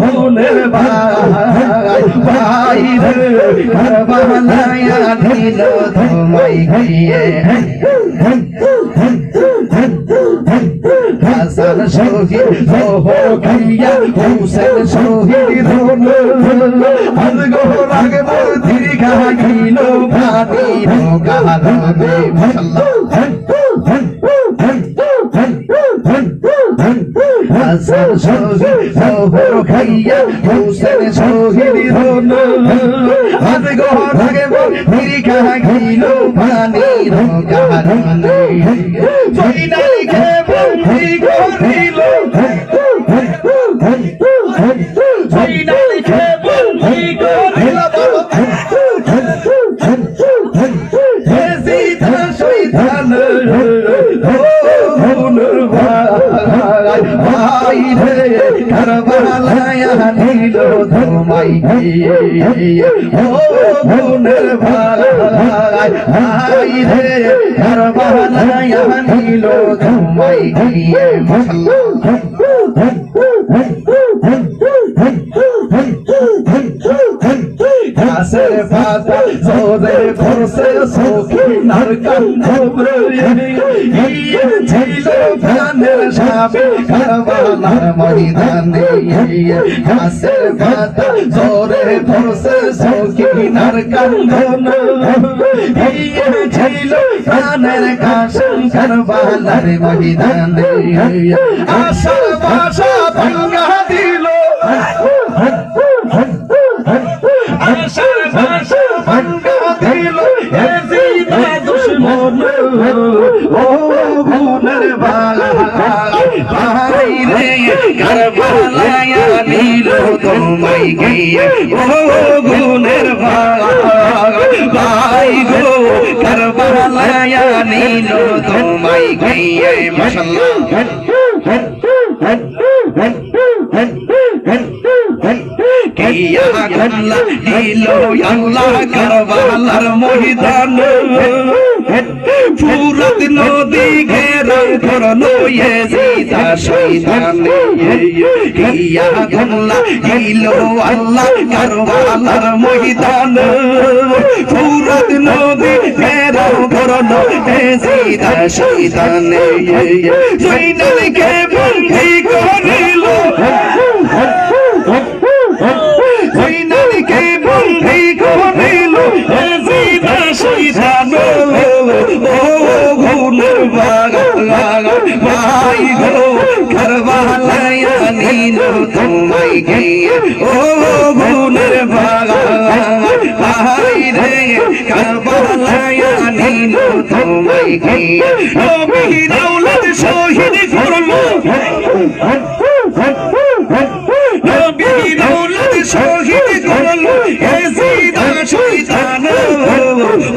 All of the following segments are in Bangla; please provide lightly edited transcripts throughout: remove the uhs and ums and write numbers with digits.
গুণের ভাই ভাই রে কারবালায়া দিল তোমায় গিয়ে হাসান শহীদ জোহর খাইয়া হুসেন শহীদ আজ গোর আগে বর্তির খাইল পানি রোগারে মাশাআল্লাহ হাসান শহীদ জোহর খাইয়া হুসেন শহীদ আজ গোর আগে বর্তির খাইল পানি রোগারে জয়নালীকে বন্দি করিল জয়নালীকে বন্দি করিল হেজিতা শয়তান গুণের ভাই ভাই রে কারবালায়া নিল তোমায় গিয়ে ও গুণের ভাই ভাই রে কারবালায়া নিল তোমায় গিয়ে মাশাআল্লাহ গাছের পাতা জোরে করছে সখিনার কান্দরে ইয়ে ছিল প্রাণের স্বামী কারবালার ময়দানে গাছের পাতা জোরে করছে সখিনার কান্দরে ইয়ে ছিল প্রাণের কাশেম কারবালার ময়দানে আশার ভাষা ভাঙা দিল আশার ভাষা ভাঙা দিল হেজিতা দুশমন ও গুণের ভাই রে কারবালায়া নিল তোমায় গিয়ে ও গুণের ভাই গো কারবালায়া নিল তোমায় গিয়ে মাশাআল্লাহ কিয়া গল্লা দিলো আল্লাহ কারবালার ময়দান ফুরাত নদী ঘেরা করলো ইয়াজিদ শয়তান কিয়া গল্লা দিলো আল্লাহ কারবালার ময়দান ফুরাত নদী ঘেরা করলো ইয়াজিদ শয়তান জয়নালীকে বন্দি করিল জয়নালীকে বন্দি করিল হেজিতা শয়তান ও গুণের ভাই গো কারবালায়া নিল তোমায় গিয়ে ও গুণের ভাই রে কারবালায়া নিল তোমায় গিয়ে নবীর আওলাদ শহীদ করলো নবীর আওলাদ শহীদ করলো হেজিতা শয়তান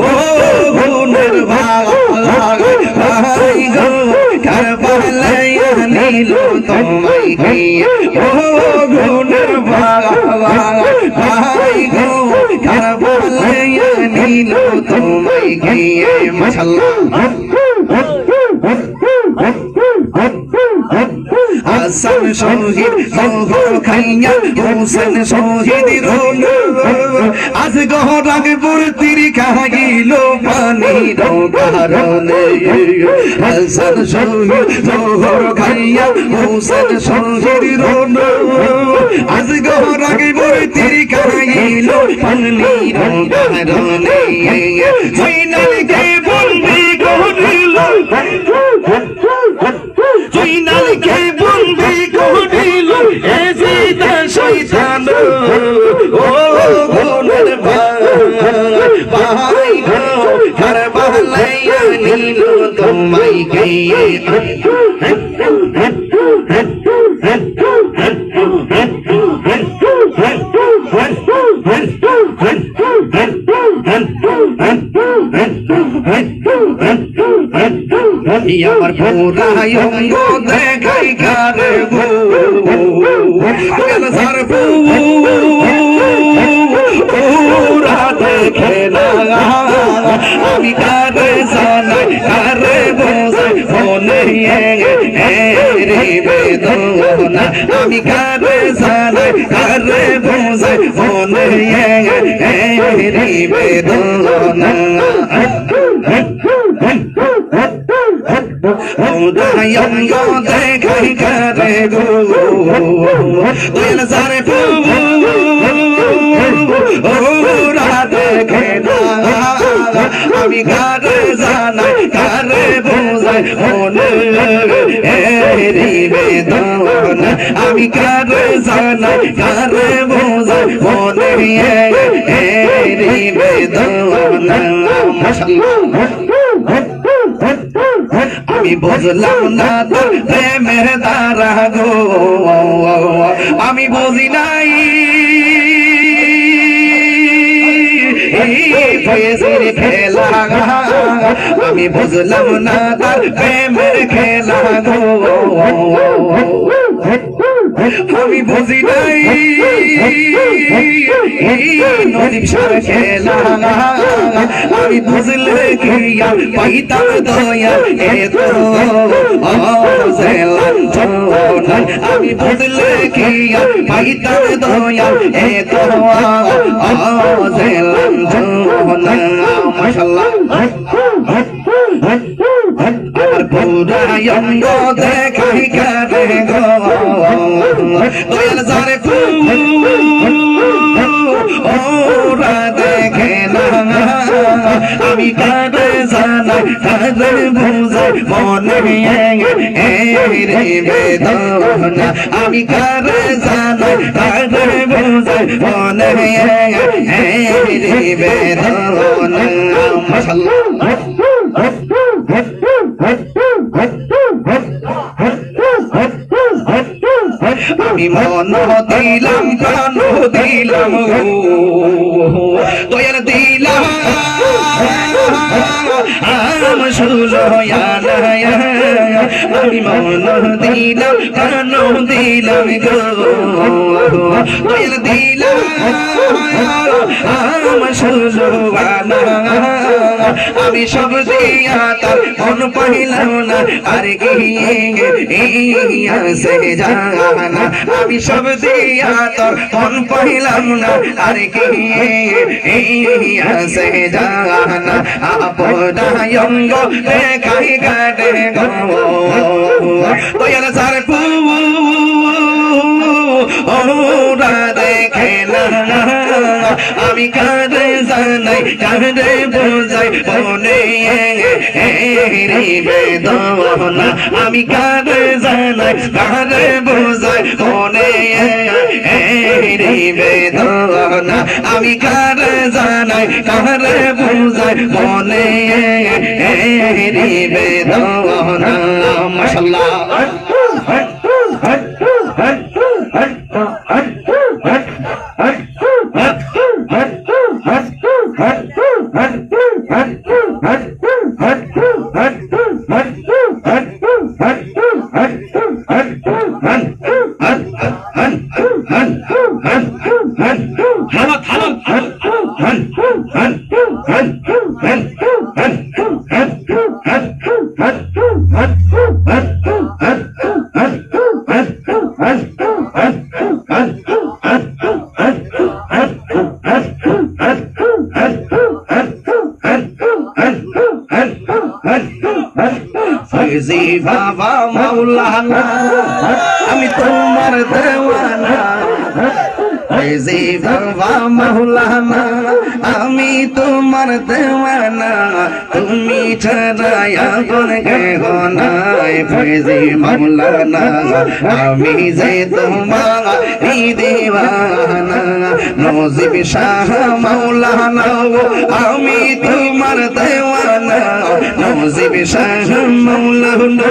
ও গুণের ভাই গো কারবালায়া নিল তোমায় গিয়ে ও গুণের ভাই গো কারবালায়া নিল তোমায় গিয়ে মাশাআল্লাহ হাসান শহীদ জোহর খাইয়া হুসেন শহীদ আজ গহরাগ বর্তির খাইল পানি রোগারে হাসান শহীদ জোহর খাইয়া হুসেন শহীদ আজ গহরাগ বর্তির খাইল পানি রোগারে জয়নালীকে বন্দি করিল জয়নালীকে বন্দি করিল হেজিতা শয়তান ও গুণের ভাই গো কারবালায়া নিল তোমায় গিয়ে আমার পুরাই অঙ্গ দেখাই ঘরে গো সার পুরা দেখে না আমি কারে জানাই কারে বোঝাই মনে রে বেদনা না আমি কারে জানাই কারে বোঝাই মনে বেদনা অঙ্গ দেখাই কারে গো সারে ওরা দেখে না আমি কারে জানাই কারে বোঝাই মনে বেদনা আমি কারে জানাই কারে বোঝাই মনে বেদনা আমি বুঝলাম না তোর প্রেমের দ্বারা গো আমি বুঝি নাই ফয়েজের খেলা আমি বুঝলাম না তোর প্রেমের খেলা গো আমি বুঝি নাই নদীপ সার খেলা আমি বুঝলে কি পাইতাম দয়া এত আমি বুঝলে কি পাইতাম দয়া এত মাশাআল্লাহ আমার পুরা অঙ্গ দেখাই কারে গো দয়াল জারে ওরা দেখে না আমি কারে জানাই কারে বুঝাই মনে বেদনা আমি কারে জানাই কারে বুঝাই মনে বেদনা মাশাআল্লাহ আমি মন দিলাম প্রাণ দিলাম তোর দিলাম আমি মন দিলাম প্রাণ দিলাম গো তোর দিলাম আমি সব দিয়া তার মন পাইলাম না আর সে জানা আমি সব দিয়া তোর মন পাইলাম না আর সে জানা আপনার অঙ্গ দেখাই কাটে গো তোর সার ওরা দেখে না আমি কারে জানাই কারে বোঝাই মনে বেদনা আমি কারে জানাই কারে বোঝাই মনে বেদনা আমি কারে জানাই কারে বোঝাই মনে বেদনা মাশাআল্লাহ ফয়জি বাবা মাওলানা আমি তোমার দেওয়ানা ফয়জি বাবা মাওলানা আমি তোমার দেওয়ানা তুমি ছাড়া আপন কেহ নাই ফয়জি মাওলানা আমি যে তোমার দেওয়ানা নজিব শাহ মাওলানা আমি তোমার দেওয়ানা নজিব শাহ মাওলানা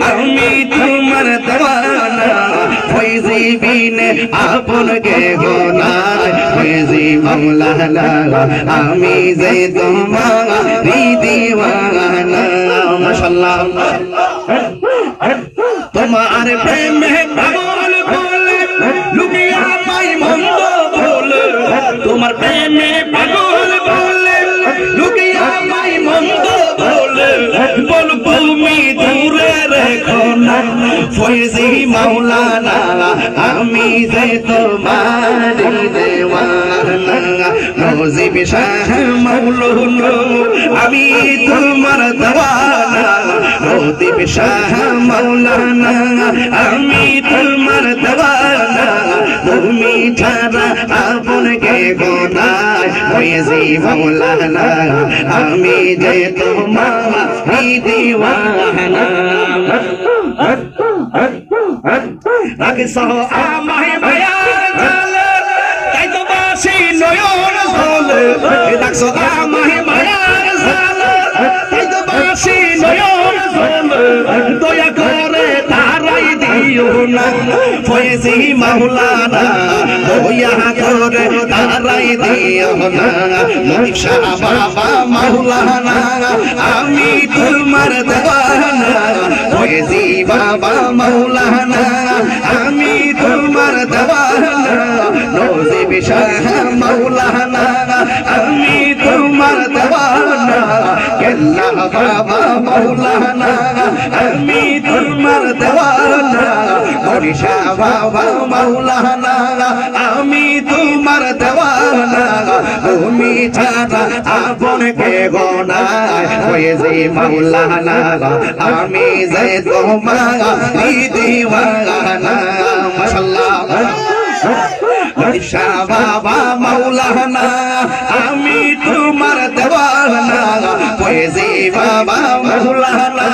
আমি তোমার দেওয়ানা ফয়জি বিনে আপন কেহ নাই ফয়জি মাওলানা আমি যে তোমার দিওয়ানা মাশাআল্লাহ তোমার প্রেমে পাগল বলে লুকিয়া পাই মন্দ বলে তোমার প্রেমে পাগল বলে লুকিয়া পাই মন্দ বলে বল তুমি দূরে রেখো না ফয়জি মাওলানা আমি যে তোমার দেওয়ানা নজিব শাহ মাওলানা আমি তোমার দেওয়ানা নজিব শাহ মাওলানা আমি তোমার দেওয়ানা তুমি ছাড়া আপন কে কোথায় হয়েছি মাওলানা আমি যে তোমার দিওয়ানা রাখছো আমায় মায়ার জালে তাই তো বাসি নয়ন জলে রাখছো আমায় মায়ার জালে তাই তো বাসি নয়ন জলে দয়া করে তারাই দিও না ফয়েজি মাওলানা দয়া করে তারাই দিও না নকশা বাবা মাওলানা আমি তোমার দেওয়ানা ফয়েজি বাবা মাওলানা আমি তোমার দেওয়ানা নজিব শাহ মাওলানা আমি তোমার দেওয়ানা কেল্লা বাবা মাওলানা আমি তোমার দেওয়ানা হরিশা বাবা মাওলানা আমি তোমার দেওয়ানা তুমি ছাড়া আপন কে গোনায় হয়েছি মাওলানা আমি যে তোমার দিওয়ানা মাশাআল্লাহ হরিশা বাবা মাওলানা আমি তোমার দেওয়ানা হয়েছি বাবা মাওলানা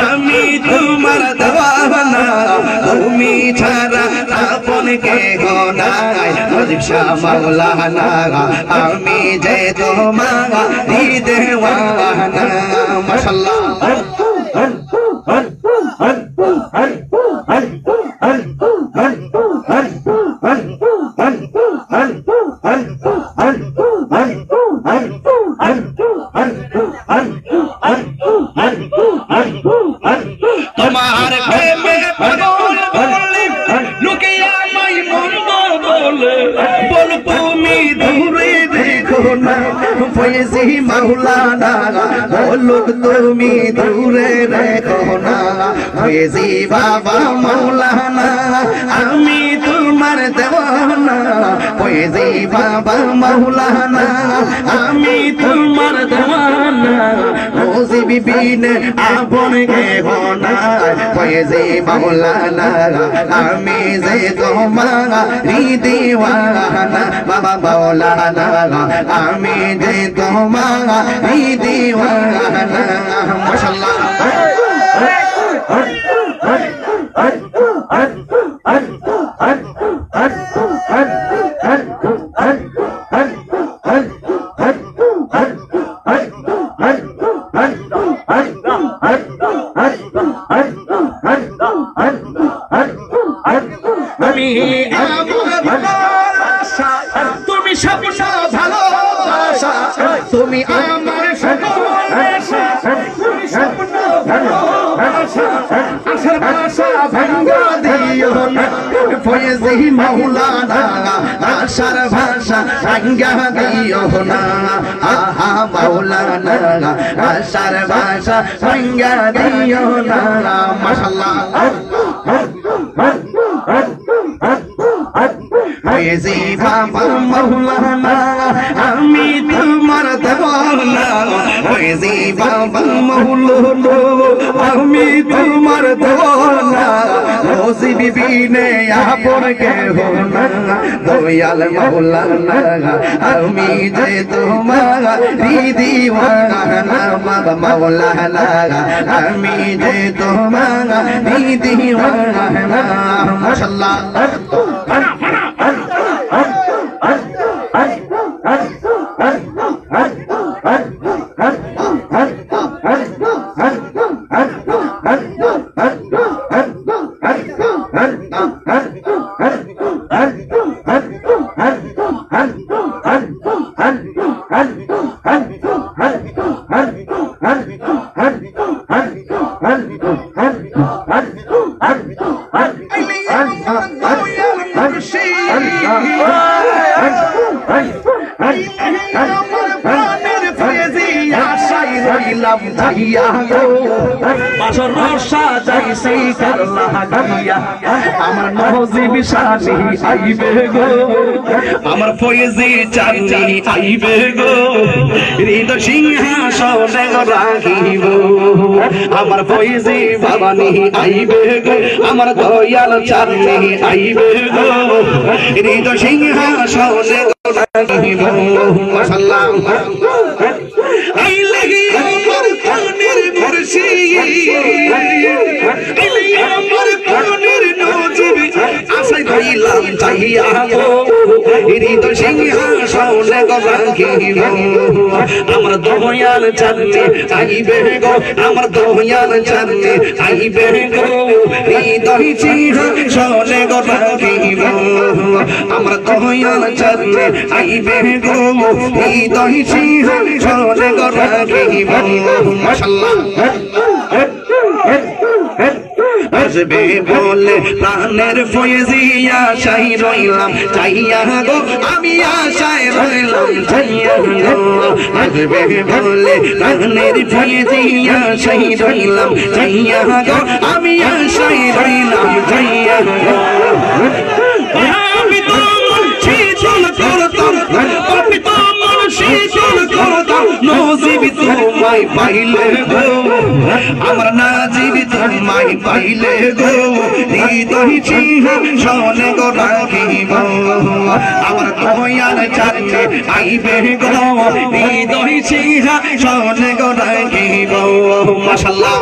আমি তোমার দেওয়ানা তুমি ছাড়া আপন কে গোনায় হরিশা মাওলানা আমি যে তোমার দেওয়ানা মাশাআল্লাহ তোমার প্রেমে পাগল বলে লোকে আমায় মন্দ বলে বল তুমি দূরে দেখো না ফয়েজি মাওলানা বলুক তুমি দূরে দেখো না ফয়েজি বাবা মাওলানা আমি তোমার দেওয়ানা ফয়েজি বাবা মাওলানা আমি তোমার দেওয়ানা নজিব বিনে আপন কে গোনায় ফয়েজি মাওলানা আমি যে তোমার দিওয়ানা বাবা মাওলানা আমি যে তোমার দিওয়ানা মাশাআল্লাহ তুমি স্বপ্ন ভালোবাসা তুমি আমার আশার ভাষা ভাঙ্গা দিও না ফয়েজি মাওলানা আশার ভাষা ভাঙ্গা দিও না আহা মাওলানা আশার ভাষা ভাঙ্গা দিও না মাশাআল্লাহ ফয়েজি বাবা মাওলানা আমি তোমার দেওয়ানা ফয়েজি বাবা মাওলানা আমি তোমার দেওয়ানা নজিব বিনে আপন কে গোনা দয়াল মাওলানা আমি যে তোমার দিওয়ানা বাবা মাওলানা আমি যে তোমার দিওয়ানা মাশাআল্লাহ রইলাম যাইয়া গো বাসর রসা যাইছি কাল্লা গাইয়া আমার নজিব শানি আইবে গো আমার ফয়েজি চাঁদনি আইবে গো হৃদয় সিংহাসনে রাখিব আমার ফয়েজি ভবানী আইবে গো আমার দয়াল চাঁদনি আইবে গো হৃদয় সিংহাসনে রাখিব মাশাআল্লাহ আইলে আমার প্রাণের মুর্শিদ আইলে আমার প্রাণের নজিব আশায় রইলাম চাইয়া গো হৃদয় সিংহাসনে রাখিব আমার দয়াল চাঁদনি আইবে গো আমার দয়াল চাঁদনি আইবে গো হৃদয় সিংহাসনে রাখিব আমার দয়াল চাঁদনি আইবে গো হৃদয় সিংহাসনে রাখিব মাশাআল্লাহ আসবে বলে প্রাণের ফয়েজি আশায় রইলাম চাইয়া গো আমি আশায় রইলাম চাইয়া গো আসবে বলে প্রাণের ফয়েজি আশায় রইলাম চাইয়া গো আমি আশায় রইলাম চাইয়া গো আমি তো শীতল করতাম আমি তো শীতল করতাম নজিব তোমায় পাইলে গো আমার নাজিব তোমায় পাইলে গো হৃদয় সিংহাসনে রাখিব আমার দয়াল চাঁদনি আইবে গো হৃদয় সিংহাসনে রাখিব মাশাআল্লাহ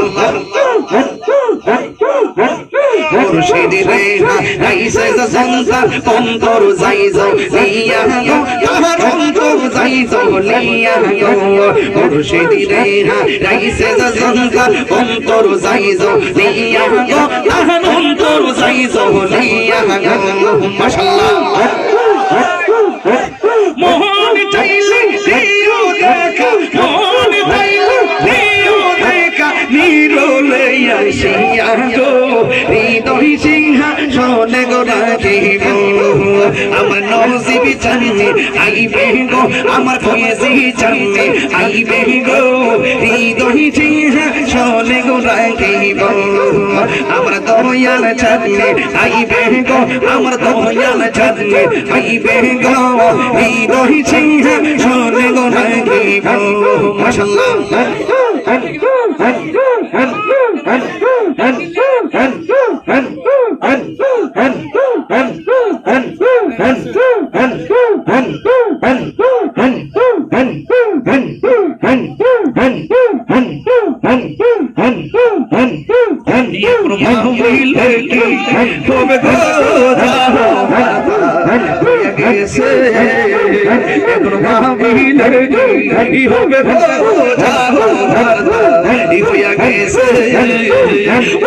মুর্শিদ রে আইসে সন্তান অন্তর যাইছো লিয়া গো তাহার অন্তর যাইছো লিয়া গো মুর্শিদ রে আইসে সন্তান অন্তর যাইছো লিয়া গো তাহার অন্তর যাইছো লিয়া গো মাশাআল্লাহ মোহন চাইলে দিও দেখা মোহন চাইলে দিও দেখা নিরলে আসিয়া গো হৃদয় সিংহাসনে রাখিব আমার নজিব চাঁদনি আইবে গো আমার ফয়েজি চাঁদনি আইবে গো হৃদয় সিংহাসনে রাখিব আমার দয়াল চাঁদনি আইবে গো আমার দয়াল চাঁদনি আইবে গো হৃদয় সিংহাসনে রাখিব মাশাআল্লাহ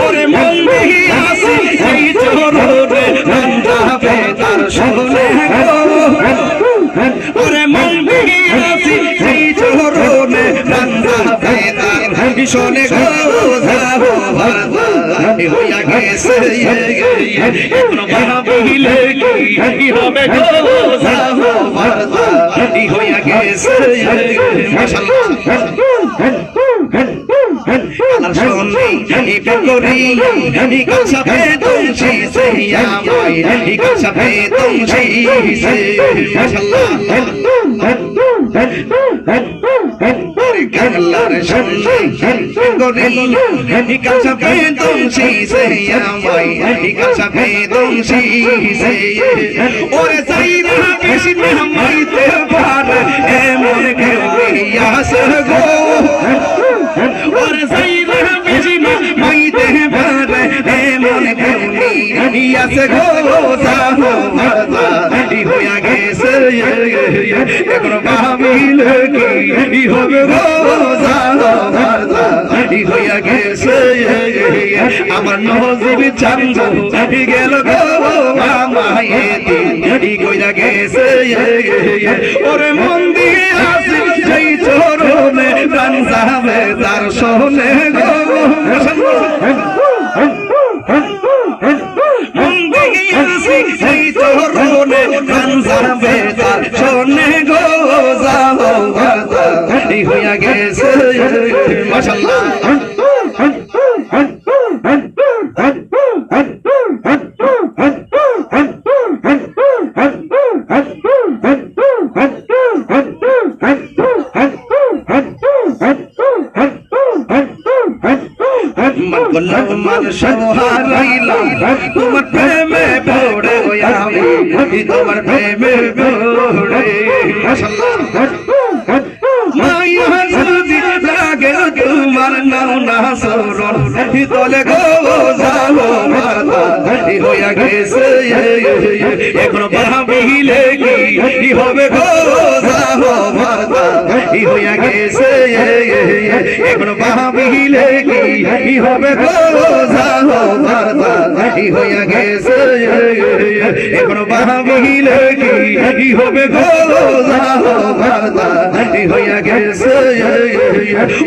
ওরে মন দেখি আসি এই চরণে রান্দাবে তার শোনে গো ওরে মন দেখি আসি এই চরণে রান্দাবে তার শোনে গো যাবো ভারত হইয়া গেছে এখন ভাবিলে কি হবে গো যাবো ভারত হইয়া গেছে মাশাআল্লাহ আল্লাহ শুনি ইবে করি নিকাল সাথে তুমসি সে আমায় নিকাল সাথে তুমসি সে মাশাআল্লাহ আল্লাহর শুনি করি নিকাল সাথে তুমসি সে আমায় নিকাল সাথে তুমসি সে ওরে সাইরা বেশি না মাইতে পারে এমন কেউ আসে গো ওরে সাইরা বেশি না মাইতে পারে এমন কেউ আসে গো যাবো ভারত হইয়া গেছে এখন ভাবিলে কি হবে গো যাবো ভারত হইয়া গেছে আমার নজিব চাঁদ গেল গো আমায় কইরা গেছে ওরে মন দিয়ে আসি সেই চরণে প্রাণ যাবে তার শোনে গো মন দিয়ে আসি সেই চরণে প্রাণ যাবে তার শোনে গো যাবো ভারত হইয়া গেছে মাশাআল্লাহ मन सोहारैला तुम्हार प्रेमे पड़े আমি তোমার প্রেমে পড়ে মায়া যদি লাগে তোমার নাও না সরণ তলে গো যাও মাতা হইয়া গেছে এখন ভাবিলে কি হবে গো যাও মাতা হইয়া গেছে এখন ভাবিলে কি হবে গো যাও মাতা হইয়া গেছে এখন ভাবিলে কি হবে গো যাও মাতা হইয়া গেছে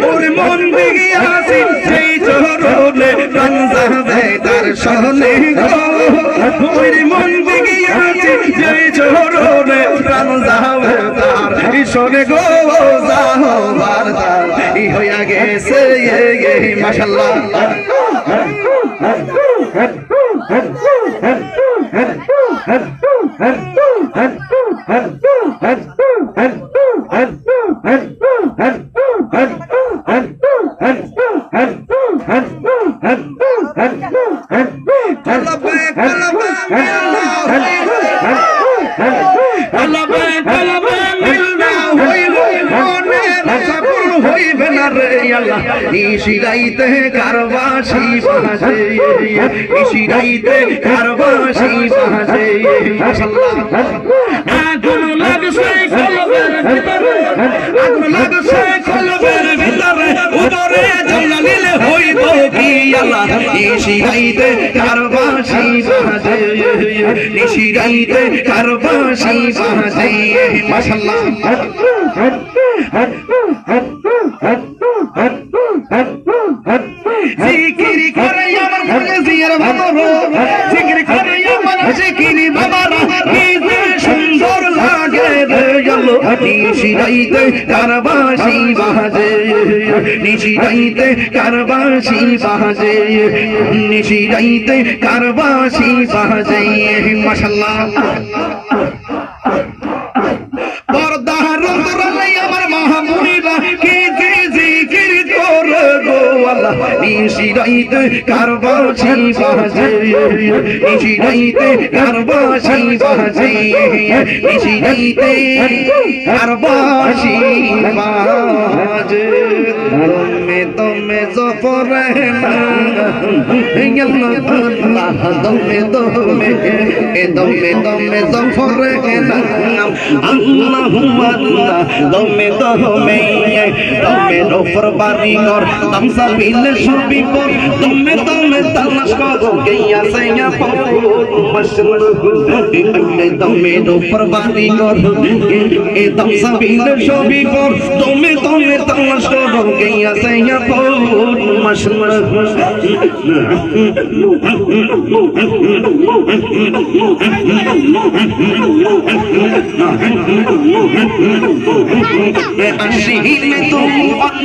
ওরে মন দিকে আসি সেই চরণে প্রাণ যাবে তার সহনে গো ওরে মন দিকে আসি সেই চরণে প্রাণ যাবে তার সহনে গো যাও বারতা হইয়া গেছে মাশাআল্লাহ ইশিরাইতে কারবাসি বাজে ইশিরাইতে কারবাসি বাজে মাশাআল্লাহ আগুন লাগছে কলবের ভিতরে আগুন লাগছে কলবের ভিতরে উপরে জ্বালালে হইতো কি আল্লাহ ইশিরাইতে কারবাসি বাজে ইশিরাইতে কারবাসি বাজে মাশাআল্লাহ জিকিরি করে আমার মনে জিয়ার বাবারা জিকিরি করে আমার জিকিরি বাবারা কি যে সুন্দর লাগে রে আল্লাহ নিশিরাইতে কারবাসি বাজে নিশিরাইতে কারবাসি বাজে নিশিরাইতে কারবাসি বাজে মাশাআল্লাহ পর্দার অন্তরালে আমার মাহবুবা কি যে জিকির করে গো আল্লাহ নিশিরাইতে কারবাসি বাজে নিশিরাইতে কারবাসি বাজে নিশিরাইতে কারবাসি বাজে তুমি জফর না আল্লাহ তুমি জফর না আল্লাহুম্মা তুমি রূপর বাড়িঘর তামসা বিল সবই পর তুমি তালাশ করো গিয়া সাইয়া পর তুমি রূপর বাড়িঘর এ তামসা বিল সবই পর তুমি তালাশ করো গিয়া সাইয়া পর नशीन तूफान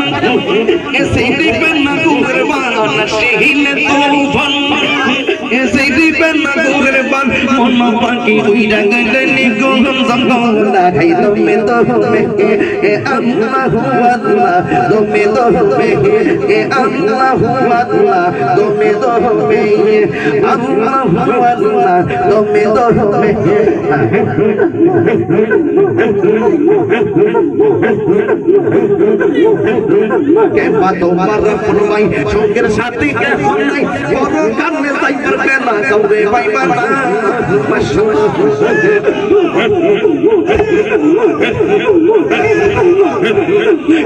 ऐसे दीपना कुर्बान नशीन तूफान ऐसे दीपना कुर्बान मन पाकी हुई रंगने को हम संभाला है तुम्हें तो हमें ए अल्लाह तुम्हें तो हमें ए अल्लाह तुम्हें तो हमें अल्लाह तुम्हें तो हमें के बातों पर फरमाई शौकेर साथी के फरमाई बड़ो करने ताई करके ना कौवे भाई बना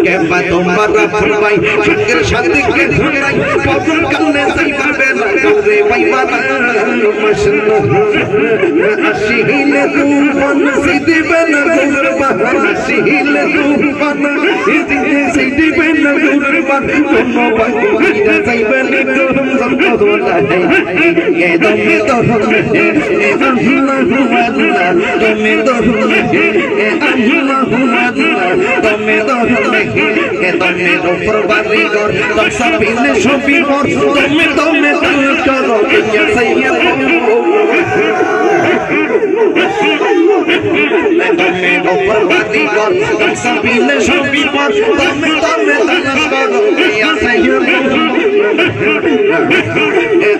के बातों पर फरमाई शौकेर साथी के फरमाई बड़ो करने ताई करके ना कौवे भाई बना अशील तूफान सीधी बना कुर्बान अशील तूफान सीधी बना कुर्बान दोनों बंदियां साइबन को हम संभाला है ये तुम्हें तो हमें अल्लाह तुम्हें तो हमें अल्लाह तुम्हें तो हमें দমে উপর বাড়ি ঘর দশা বিনে সবই পর দমে দমে তালাশ করো কিয়া সাইয়া দমে উপর বাড়ি ঘর দশা বিনে সবই পর দমে দমে তালাশ করো কিয়া সাইয়া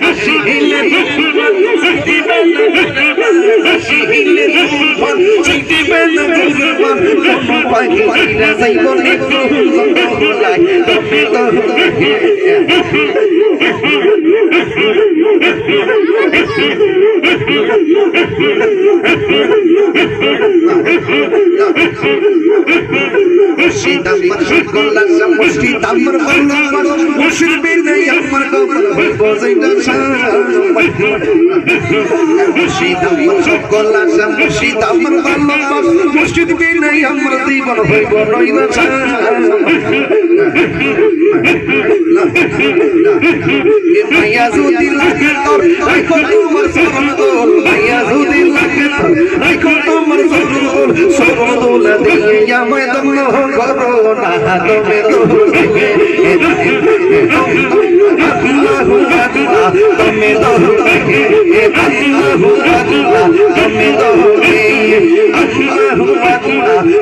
আশিলে আশিলে তুফান চিতিবে না কুরবান কোন পাখিরা যাইব একটু লাই দমে দমে মুর্শিদ আমার সকল লাগা মুর্শিদ আমার ভালোবাসা মুর্শিদ বিনে আমার কবর হইব যাইতা মুর্শিদ আমার সকল লাগা মুর্শিদ আমার ভালোবাসা মুর্শিদ বিনে আমার জীবন হইব নইতা এ মায়া যদি লাগে তোর রাখো তোমার শরণ দোল মায়া যদি লাগে তোর রাখো তোমার শরণ দোল শরণ দোল দিয়া আমায় দমন করো না তুমি তো আল্লাহু আকবার তুমি তো আল্লাহু আকবার তুমি তো আল্লাহু আকবার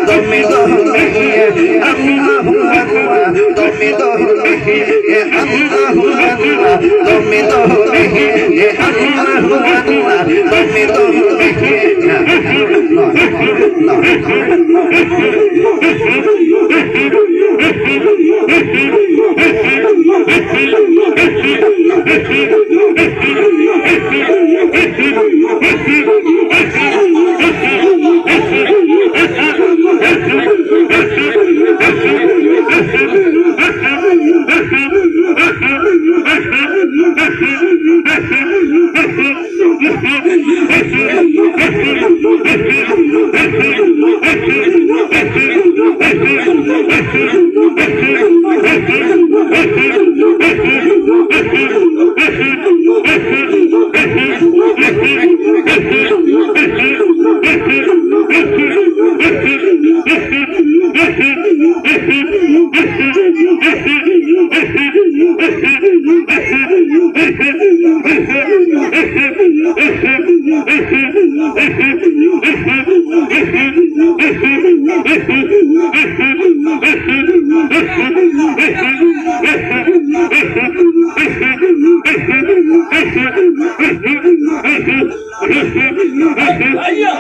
তুমি তো আল্লাহু আকবার তুমি তো আল্লাহু আকবার তুমি তো আল্লাহু আকবার তুমি তো Ayya!